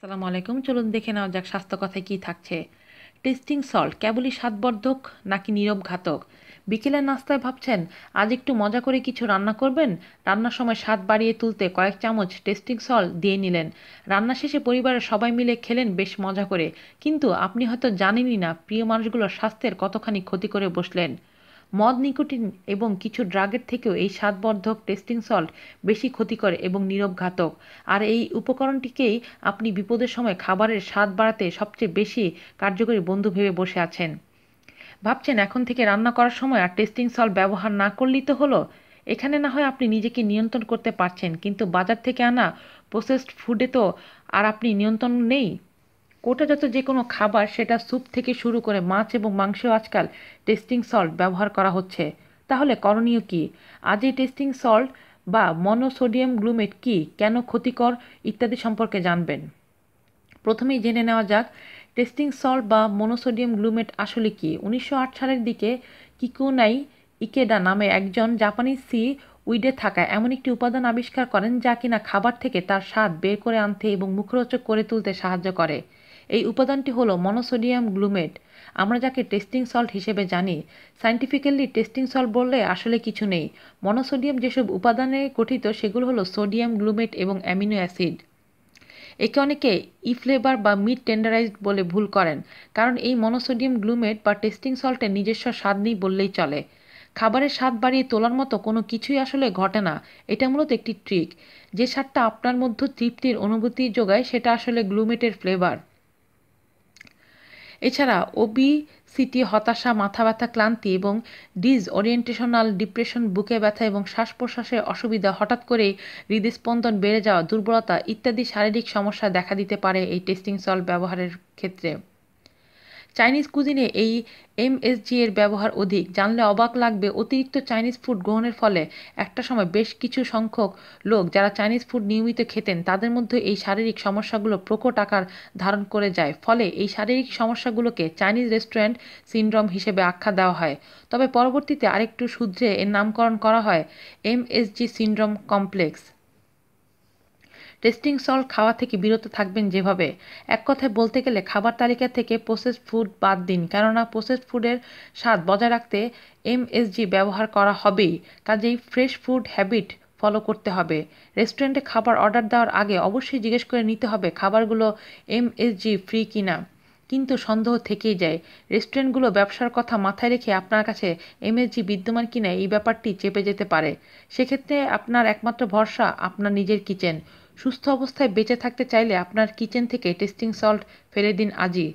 আসসালামু আলাইকুম। চলুন দেখে নেওয়া যাক স্বাস্থ্য কথায় কী থাকছে। টেস্টিং সল্ট কেবলই স্বাদবর্ধক নাকি নীরব ঘাতক? বিকেলের নাস্তায় ভাবছেন আজ একটু মজা করে কিছু রান্না করবেন। রান্নার সময় স্বাদ বাড়িয়ে তুলতে কয়েক চামচ টেস্টিং সল্ট দিয়ে নিলেন। রান্না শেষে পরিবারের সবাই মিলে খেলেন বেশ মজা করে, কিন্তু আপনি হয়তো জানেনই না প্রিয় মানুষগুলোর স্বাস্থ্যের কতখানি ক্ষতি করে বসলেন। মদ, নিকোটিন এবং কিছু ড্রাগের থেকেও এই স্বাদবর্ধক টেস্টিং সল্ট বেশি ক্ষতিকর এবং নীরব ঘাতক। আর এই উপকরণটিকেই আপনি বিপদের সময় খাবারের স্বাদ বাড়াতে সবচেয়ে বেশি কার্যকরী বন্ধু ভেবে বসে আছেন। ভাবছেন এখন থেকে রান্না করার সময় আর টেস্টিং সল্ট ব্যবহার না করলেই তো হলো। এখানে না হয় আপনি নিজেকে নিয়ন্ত্রণ করতে পারছেন, কিন্তু বাজার থেকে আনা প্রসেসড ফুডে তো আর আপনি নিয়ন্ত্রণ নেই। কোটাজাত যে কোনো খাবার, সেটা স্যুপ থেকে শুরু করে মাছ এবং মাংসেও আজকাল টেস্টিং সল্ট ব্যবহার করা হচ্ছে। তাহলে করণীয় কি? আজ এই টেস্টিং সল্ট বা মনোসোডিয়াম গ্লুমেট কি, কেন ক্ষতিকর ইত্যাদি সম্পর্কে জানবেন। প্রথমেই জেনে নেওয়া যাক টেস্টিং সল্ট বা মনোসোডিয়াম গ্লুমেট আসলে কি। 1908 সালের দিকে কিকুনাই ইকেডা নামে একজন জাপানি সি উইডে থাকা এমন একটি উপাদান আবিষ্কার করেন যা কিনা খাবার থেকে তার স্বাদ বের করে আনতে এবং মুখরোচক করে তুলতে সাহায্য করে। এই উপাদানটি হলো মনোসোডিয়াম গ্লুমেট, আমরা যাকে টেস্টিং সল্ট হিসেবে জানি। সায়েন্টিফিক্যালি টেস্টিং সল্ট বললে আসলে কিছু নেই। মনোসোডিয়াম যেসব উপাদানে গঠিত সেগুলো হলো সোডিয়াম, গ্লুমেট এবং অ্যামিনো অ্যাসিড। একে অনেকে ফ্লেভার বা মিড টেন্ডারাইজড বলে ভুল করেন, কারণ এই মনোসোডিয়াম গ্লুমেট বা টেস্টিং সল্টের নিজস্ব স্বাদ নেই বললেই চলে। খাবারের স্বাদ বাড়িয়ে তোলার মতো কোনো কিছুই আসলে ঘটে না। এটা মূলত একটি ট্রিক। যে স্বাদটা আপনার মধ্যে তৃপ্তির অনুভূতি যোগায় সেটা আসলে গ্লুমেটের ফ্লেভার। এছাড়া ওবিসিটি, হতাশা, মাথা ব্যথা, ক্লান্তি এবং ডিসওরিয়েন্টেশনাল ডিপ্রেশন, বুকে ব্যথা এবং শ্বাস প্রশ্বাসের অসুবিধা, হঠাৎ করেই হৃদস্পন্দন বেড়ে যাওয়া, দুর্বলতা ইত্যাদি শারীরিক সমস্যা দেখা দিতে পারে এই টেস্টিং সল্ট ব্যবহারের ক্ষেত্রে। চাইনিজ কুজিনে এই এমএসজি এর ব্যবহার অধিক। জানলে অবাক লাগবে, অতিরিক্ত চাইনিজ ফুড গ্রহণের ফলে একটা সময় বেশ কিছু সংখ্যক লোক যারা চাইনিজ ফুড নিয়মিত খেতেন তাদের মধ্যে এই শারীরিক সমস্যাগুলো প্রকট আকার ধারণ করে যায়। ফলে এই শারীরিক সমস্যাগুলোকে চাইনিজ রেস্টুরেন্ট সিনড্রোম হিসেবে আখ্যা দেওয়া হয়। তবে পরবর্তীতে আরেকটু শুধরে এর নামকরণ করা হয় MSG syndrome complex. Testing salt খাওয়া থেকে বিরত থাকবেন যেভাবে। এক কথায় বলতে গেলে খাবার তালিকা থেকে প্রসেসড ফুড বাদ দিন, কেননা প্রসেসড ফুডের স্বাদ বজায় রাখতে এমএসজি ব্যবহার করা হবেই। কাজেই ফ্রেশ ফুড হ্যাবিট ফলো করতে হবে। রেস্টুরেন্টে খাবার অর্ডার দেওয়ার আগে অবশ্যই জিজ্ঞেস করে নিতে হবে খাবারগুলো এমএসজি ফ্রি কিনা। কিন্তু সন্দেহ থেকেই যায়। রেস্টুরেন্টগুলো ব্যবসার কথা মাথায় রেখে আপনার কাছে এমএসজি বিদ্যমান কিনা এই ব্যাপারটি চেপে যেতে পারে। সেক্ষেত্রে আপনার একমাত্র ভরসা আপনার নিজের কিচেন। সুস্থ অবস্থায় বেঁচে থাকতে চাইলে আপনার কিচেন থেকে টেস্টিং সল্ট ফেলে দিন আজই।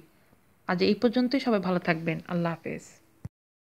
আজ এই পর্যন্তই। সবাই ভালো থাকবেন। আল্লাহ হাফেজ।